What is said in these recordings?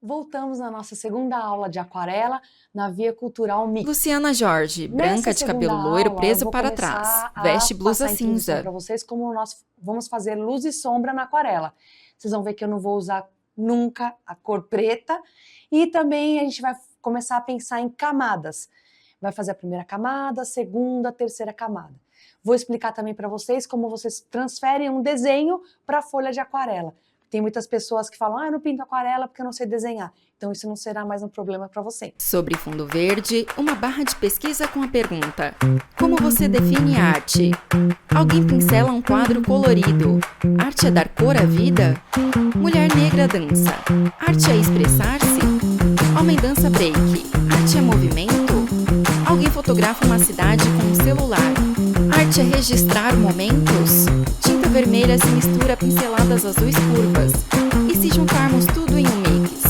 Voltamos na nossa segunda aula de aquarela na Via Cultural Mix. Luciana Jorge, branca de cabelo loiro preso para trás, veste blusa cinza. Para vocês como nós vamos fazer luz e sombra na aquarela. Vocês vão ver que eu não vou usar nunca a cor preta e também a gente vai começar a pensar em camadas. Vai fazer a primeira camada, a segunda, a terceira camada. Vou explicar também para vocês como vocês transferem um desenho para a folha de aquarela. Tem muitas pessoas que falam, eu não pinto aquarela porque eu não sei desenhar. Então isso não será mais um problema para você. Sobre fundo verde, uma barra de pesquisa com a pergunta: como você define arte? Alguém pincela um quadro colorido. Arte é dar cor à vida? Mulher negra dança. Arte é expressar-se? Homem dança break. Arte é movimento? Alguém fotografa uma cidade com um celular. Arte é registrar momentos? Tinta vermelha se mistura a pinceladas azuis curvas. E se juntarmos tudo em um mix?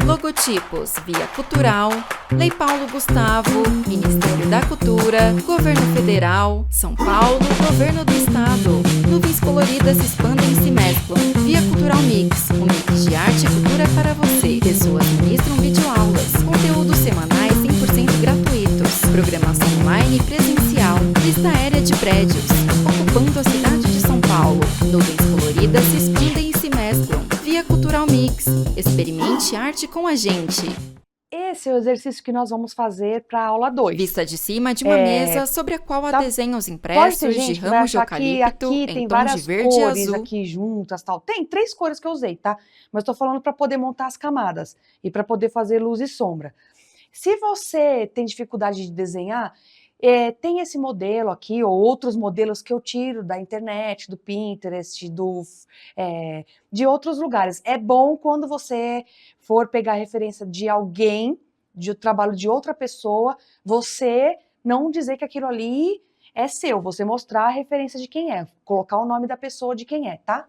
Logotipos: Via Cultural, Lei Paulo Gustavo, Ministério da Cultura, Governo Federal, São Paulo, Governo do Estado. Nuvens coloridas se expandem e se mesclam. Via Cultural Mix, um mix de arte e cultura para você. Pessoas ministram videoaulas, conteúdos semanais 100% gratuitos, programação online e presencial, lista aérea de prédios, ocupando a cidade de São Paulo. Nuvens coloridas se expandem e se mesclam. Via Cultural Mix. Experimente arte com a gente. Esse é o exercício que nós vamos fazer para a aula 2. Vista de cima de uma mesa sobre a qual há desenhos impressos de ramos de eucalipto em tons de verde e azul. Aqui juntas, tal. Tem 3 cores que eu usei, tá? Mas estou falando para poder montar as camadas e para poder fazer luz e sombra. Se você tem dificuldade de desenhar, tem esse modelo aqui, ou outros modelos que eu tiro da internet, do Pinterest, de outros lugares. É bom quando você for pegar referência de alguém, de trabalho de outra pessoa, você não dizer que aquilo ali é seu, você mostrar a referência de quem é, colocar o nome da pessoa de quem é, tá?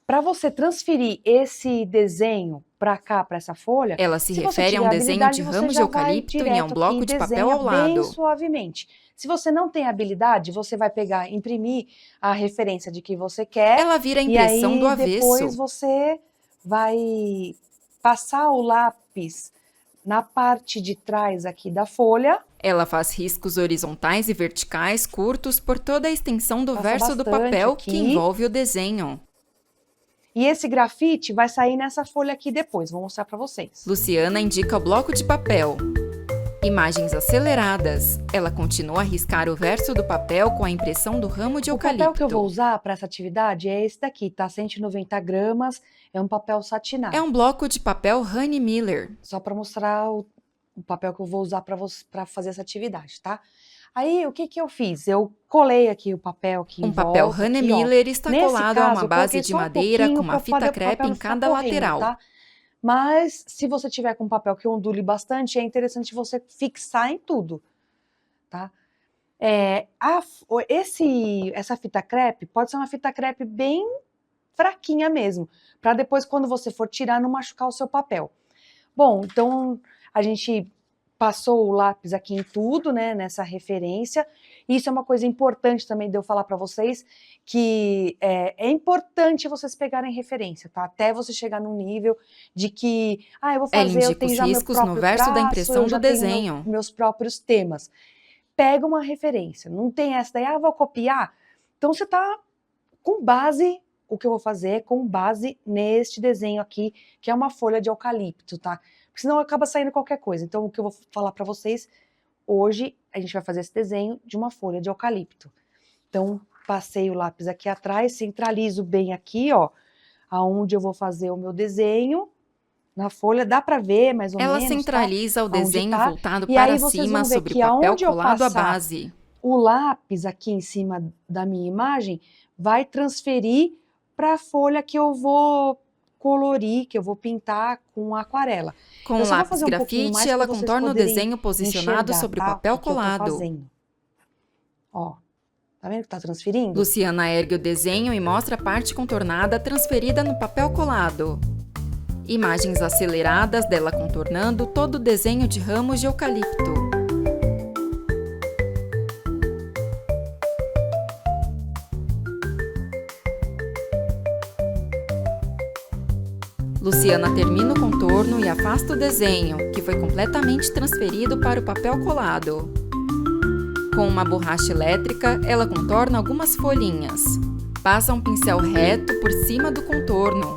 Para você transferir esse desenho para cá, para essa folha... Ela se refere a um desenho de ramos de eucalipto e a um bloco de papel ao lado. Bem suavemente. Se você não tem habilidade, você vai pegar, imprimir a referência de que você quer. Ela vira a impressão do avesso. E depois você vai passar o lápis na parte de trás aqui da folha. Ela faz riscos horizontais e verticais curtos por toda a extensão do verso do papel que envolve o desenho. E esse grafite vai sair nessa folha aqui depois, vou mostrar para vocês. Luciana indica o bloco de papel. Imagens aceleradas. Ela continua a riscar o verso do papel com a impressão do ramo de eucalipto. O papel que eu vou usar para essa atividade é esse daqui, tá? 190 gramas, é um papel satinado. É um bloco de papel Honey Miller. Só para mostrar o papel que eu vou usar para fazer essa atividade, tá? Aí, o que que eu fiz? Eu colei aqui o papel que Um papel Honey Miller está colado a uma base de madeira com uma fita crepe em cada lateral. Tá? Mas, se você tiver com papel que ondule bastante, é interessante você fixar em tudo, tá? Essa fita crepe pode ser uma fita crepe bem fraquinha mesmo, para depois, quando você for tirar, não machucar o seu papel. Bom, então, a gente passou o lápis aqui em tudo, né, nessa referência. Isso é uma coisa importante também de eu falar para vocês, que é importante vocês pegarem referência, tá? Até você chegar num nível de que, eu vou fazer, eu tenho já meu próprio no verso traço, da impressão do desenho. Meus próprios temas. Pega uma referência, não tem essa daí, vou copiar. Então você tá com base, o que eu vou fazer é com base neste desenho aqui, que é uma folha de eucalipto, tá? Porque senão acaba saindo qualquer coisa. Então, o que eu vou falar para vocês, hoje a gente vai fazer esse desenho de uma folha de eucalipto. Então, passei o lápis aqui atrás, centralizo bem aqui, ó, aonde eu vou fazer o meu desenho, na folha, dá para ver mais ou menos, Ela centraliza o desenho voltado e para aí vocês cima vão ver sobre que o papel aonde eu colado à passar base. O lápis aqui em cima da minha imagem vai transferir para a folha que eu vou colorir, que eu vou pintar com aquarela. Com o lápis grafite, ela contorna o desenho posicionado sobre o papel colado. Ó, tá vendo que tá transferindo? Luciana ergue o desenho e mostra a parte contornada transferida no papel colado. Imagens aceleradas dela contornando todo o desenho de ramos de eucalipto. Luciana termina o contorno e afasta o desenho, que foi completamente transferido para o papel colado. Com uma borracha elétrica, ela contorna algumas folhinhas. Passa um pincel reto por cima do contorno.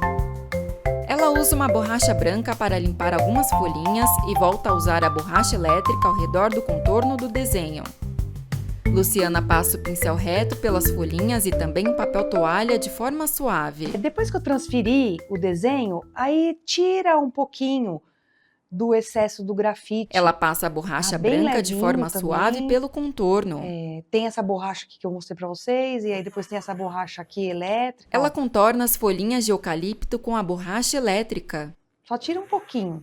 Ela usa uma borracha branca para limpar algumas folhinhas e volta a usar a borracha elétrica ao redor do contorno do desenho. Luciana passa o pincel reto pelas folhinhas e também o papel toalha de forma suave. Depois que eu transferi o desenho, aí tira um pouquinho do excesso do grafite. Ela passa a borracha bem branca de forma levinho suave também. pelo contorno. Tem essa borracha aqui que eu mostrei pra vocês, e aí depois tem essa borracha aqui elétrica. Ela ó. contorna as folhinhas de eucalipto com a borracha elétrica. Só tira um pouquinho.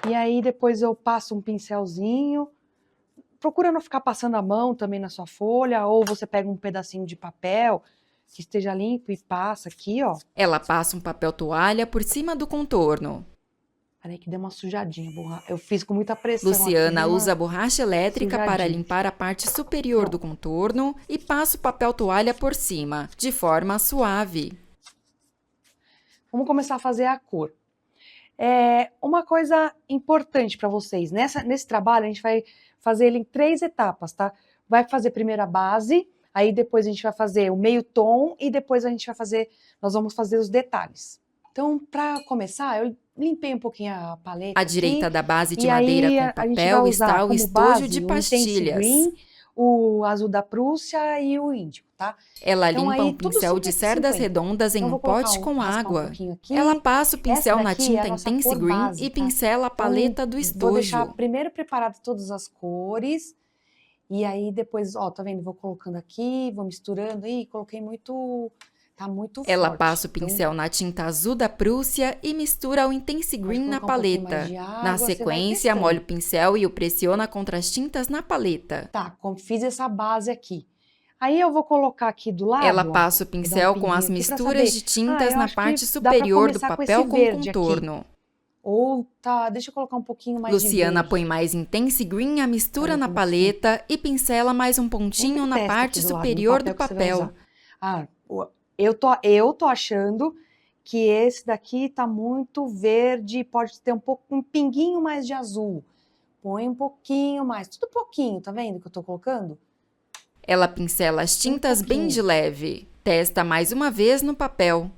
E aí depois eu passo um pincelzinho. Procura não ficar passando a mão também na sua folha, ou você pega um pedacinho de papel que esteja limpo e passa aqui, ó. Ela passa um papel toalha por cima do contorno. Peraí que deu uma sujadinha, eu fiz com muita pressão. Luciana aqui, deu usa a uma... borracha elétrica para sujadinha. limpar a parte superior do contorno e passa o papel toalha por cima, de forma suave. Vamos começar a fazer a cor. Uma coisa importante para vocês, nesse trabalho a gente vai fazer ele em 3 etapas, tá? Vai fazer primeiro a base, aí depois a gente vai fazer o meio tom e depois nós vamos fazer os detalhes. Então, para começar, eu limpei um pouquinho a paleta À aqui, direita da base de e madeira aí com a gente vai papel usar está o como estojo base de o Intense pastilhas. Green, o azul da Prússia e o índigo, tá? Ela Então, limpa aí, um tudo pincel de 50-50. cerdas redondas em Então, eu um vou colocar pote com raspar um água. pouquinho aqui. Ela passa o pincel Essa na daqui é tinta a nossa Intense cor Green base, e tá? pincela a paleta do estojo. Vou deixar primeiro preparado todas as cores. E aí depois, ó, tá vendo? Vou colocando aqui, vou misturando. Ih, coloquei muito... Tá muito Ela forte. passa o pincel na tinta azul da Prússia e mistura o Intense Green na colocar um pouquinho paleta. mais de água, Na você vai sequência, testando. molha o pincel e o pressiona contra as tintas na paleta. Tá, fiz essa base aqui. Aí eu vou colocar aqui do lado. Ela ó, passa o vou dar um pincel com as pinguinho aqui pra misturas saber. de tintas eu na acho que parte dá pra superior do começar com papel esse com verde aqui. contorno. Ou tá, deixa eu colocar um pouquinho mais de Luciana verde. põe mais Intense Green a mistura Olha na como paleta e pincela mais um pontinho Sempre na testa parte aqui do lado, superior no do que você vai papel. usar. Eu tô achando que esse daqui tá muito verde, pode ter um pinguinho mais de azul. Põe um pouquinho mais, tudo pouquinho, tá vendo que eu tô colocando? Ela pincela as tintas bem pouquinho. de leve. Testa mais uma vez no papel.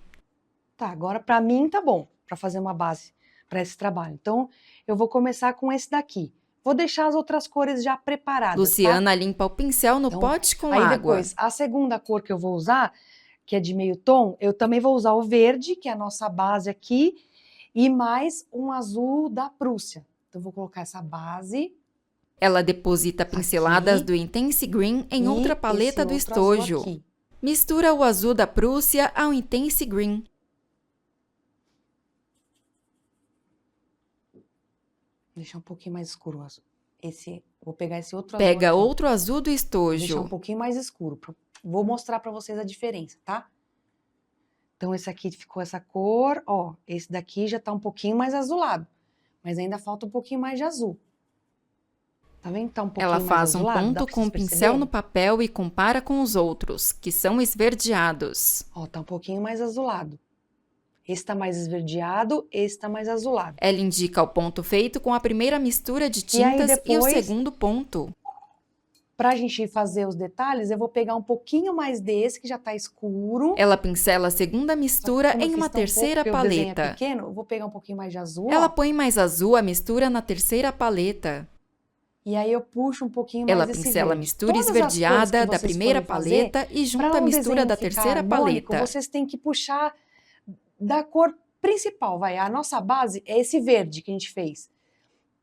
Tá, agora pra mim tá bom, pra fazer uma base pra esse trabalho. Então, eu vou começar com esse daqui. Vou deixar as outras cores já preparadas, Luciana tá? limpa o pincel no Então, pote com aí água. depois, a segunda cor que eu vou usar, que é de meio tom, eu também vou usar o verde, que é a nossa base aqui, e mais um azul da Prússia. Então, eu vou colocar essa base. Ela deposita pinceladas Aqui. do Intense Green em e outra paleta esse do outro azul estojo. aqui. Mistura o azul da Prússia ao Intense Green. Deixar um pouquinho mais escuro o azul. Vou pegar esse outro azul Pega aqui. outro azul do Vou deixar estojo. um pouquinho mais escuro. Vou mostrar pra vocês a diferença, tá? Então, esse aqui ficou essa cor, ó. Esse daqui já tá um pouquinho mais azulado. Mas ainda falta um pouquinho mais de azul. Tá vendo? Tá um pouquinho Ela mais faz um azulado, dá ponto pra com o vocês pincel perceberem? no papel e compara com os outros, que são esverdeados. Ó, tá um pouquinho mais azulado. Esse tá mais esverdeado, esse tá mais azulado. Ela indica o ponto feito com a primeira mistura de E aí tintas e o depois- segundo ponto. Pra gente fazer os detalhes, eu vou pegar um pouquinho mais desse, que já tá escuro. Ela pincela a segunda mistura Como eu em fiz uma tão pouco, terceira porque o desenho é paleta. pequeno, eu vou pegar um pouquinho mais de azul, Ela ó. põe mais azul a mistura na terceira paleta. E aí eu puxo um pouquinho mais Ela desse pincela a verde. mistura Todas as cores esverdeada que da vocês primeira forem fazer, paleta e junta pra a um mistura desenho da ficar terceira harmônico, paleta. vocês têm que puxar da cor principal, vai. A nossa base é esse verde que a gente fez.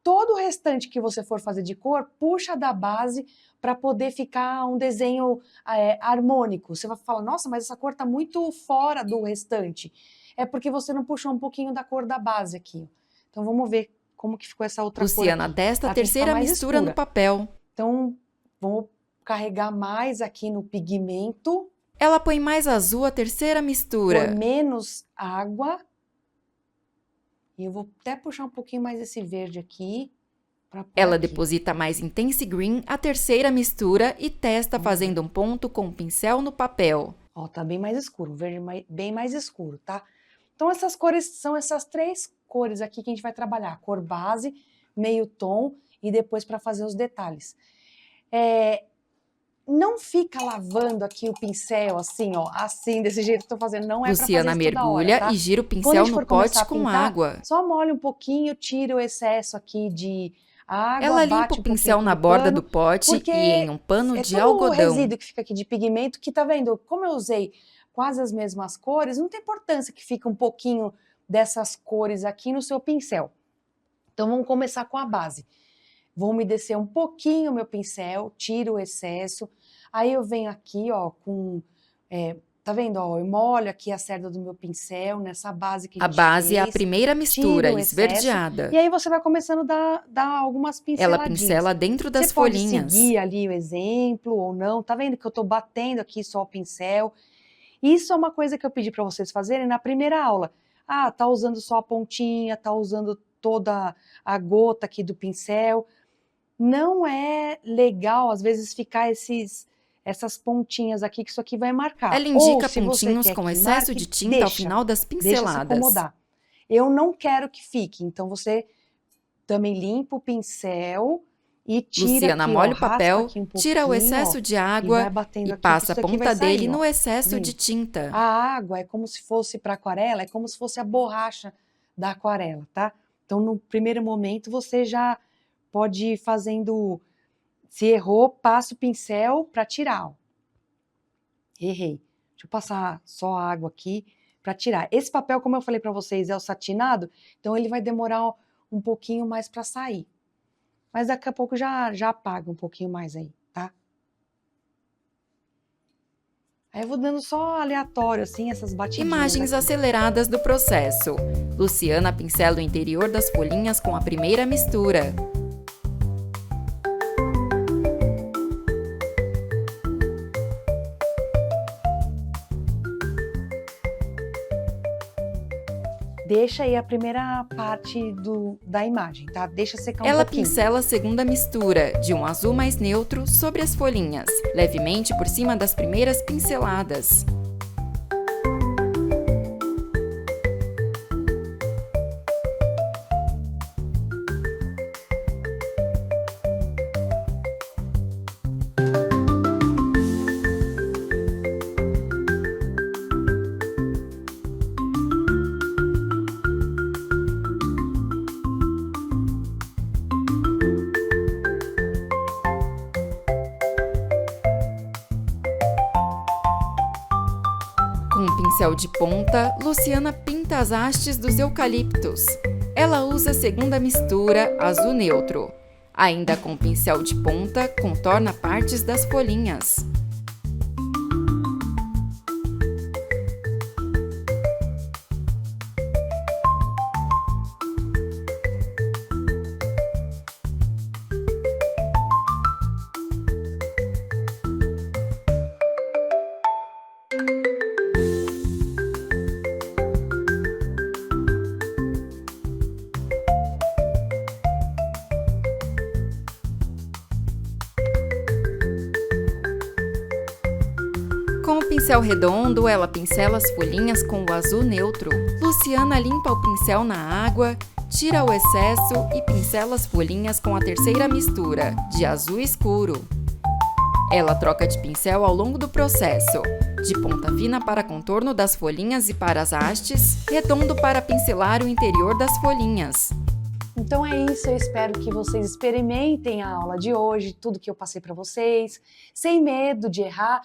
Todo o restante que você for fazer de cor, puxa da base para poder ficar um desenho harmônico. Você vai falar, nossa, mas essa cor tá muito fora do restante. É porque você não puxou um pouquinho da cor da base aqui. Então vamos ver como que ficou essa outra cor Luciana aqui. testa a Ela tem que ficar terceira mais mistura no escura. papel. Então vamos carregar mais aqui no pigmento. Ela põe mais azul a terceira Por mistura. menos água. E eu vou até puxar um pouquinho mais esse verde aqui. Pra pôr Ela aqui. deposita mais Intense Green a terceira mistura e testa fazendo um ponto com o pincel no papel. Ó, tá bem mais escuro, o verde bem mais escuro, tá? Então, essas cores são essas 3 cores aqui que a gente vai trabalhar. Cor base, meio tom e depois para fazer os detalhes. Não fica lavando aqui o pincel assim, ó, assim, desse jeito que eu tô fazendo. Não é pra fazer Luciana isso toda hora, mergulha tá? e gira o Quando a pincel gente no for começar pote a com pintar, água. só molha um pouquinho, tira o excesso aqui de água, Ela limpa bate o um pouquinho pincel aqui na no borda pano, do pote porque e em um pano é de todo o algodão. resíduo que fica aqui de pigmento que tá vendo? Como eu usei quase as mesmas cores, não tem importância que fique um pouquinho dessas cores aqui no seu pincel. Então vamos começar com a base. Vou umedecer um pouquinho o meu pincel, tiro o excesso. Aí eu venho aqui, ó, tá vendo, ó, eu molho aqui a cerda do meu pincel nessa base que a A gente base é a fez, primeira mistura, tiro o excesso, esverdeada. e aí você vai começando a dar algumas Ela pinceladinhas. pincela dentro das Você pode folhinhas. seguir ali o exemplo ou não, tá vendo que eu tô batendo aqui só o pincel? Isso é uma coisa que eu pedi para vocês fazerem na primeira aula. Ah, tá usando só a pontinha, tá usando toda a gota aqui do pincel. Não é legal, às vezes, ficar essas pontinhas aqui, que isso aqui vai marcar. Ela indica Ou, se você pontinhos quer com que excesso marque, de tinta ao final das deixa se pinceladas. acomodar. Eu não quero que fique, então você também limpa o pincel e tira Luciana aqui, ó, molha o raspa papel, aqui um tira o pouquinho, excesso ó, de e vai água batendo e aqui, que passa a isso aqui ponta vai dele saindo, no ó. excesso Vendo? de tinta. A água é como se fosse para aquarela, é como se fosse a borracha da aquarela, tá? Então, no primeiro momento, você já pode ir fazendo. Se errou, passa o pincel para tirar, ó. Errei. Deixa eu passar só a água aqui para tirar. Esse papel, como eu falei para vocês, é o satinado, então ele vai demorar um pouquinho mais para sair. Mas daqui a pouco já apaga um pouquinho mais aí, tá? Aí eu vou dando só aleatório, assim, essas batidinhas. Imagens aqui. aceleradas do processo. Luciana pincela o interior das folhinhas com a primeira mistura. Deixa aí a primeira parte da imagem, tá? Deixa secar um Ela pouquinho. pincela a segunda mistura, de um azul mais neutro, sobre as folhinhas, levemente por cima das primeiras pinceladas. Com um pincel de ponta, Luciana pinta as hastes dos eucaliptos. Ela usa a segunda mistura, azul neutro. Ainda com o pincel de ponta, contorna partes das folhinhas. Com o pincel redondo, ela pincela as folhinhas com o azul neutro. Luciana limpa o pincel na água, tira o excesso e pincela as folhinhas com a terceira mistura, de azul escuro. Ela troca de pincel ao longo do processo, de ponta fina para contorno das folhinhas e para as hastes, redondo para pincelar o interior das folhinhas. Então é isso, eu espero que vocês experimentem a aula de hoje, tudo que eu passei para vocês, sem medo de errar.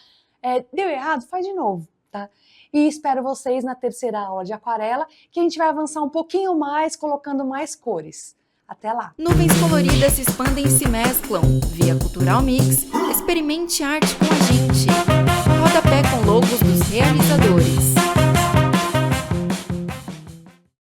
Deu errado? Faz de novo, tá? E espero vocês na terceira aula de aquarela, que a gente vai avançar um pouquinho mais, colocando mais cores. Até lá! Nuvens coloridas se expandem e se mesclam. Via Cultural Mix, experimente arte com a gente. Rodapé com logos dos realizadores.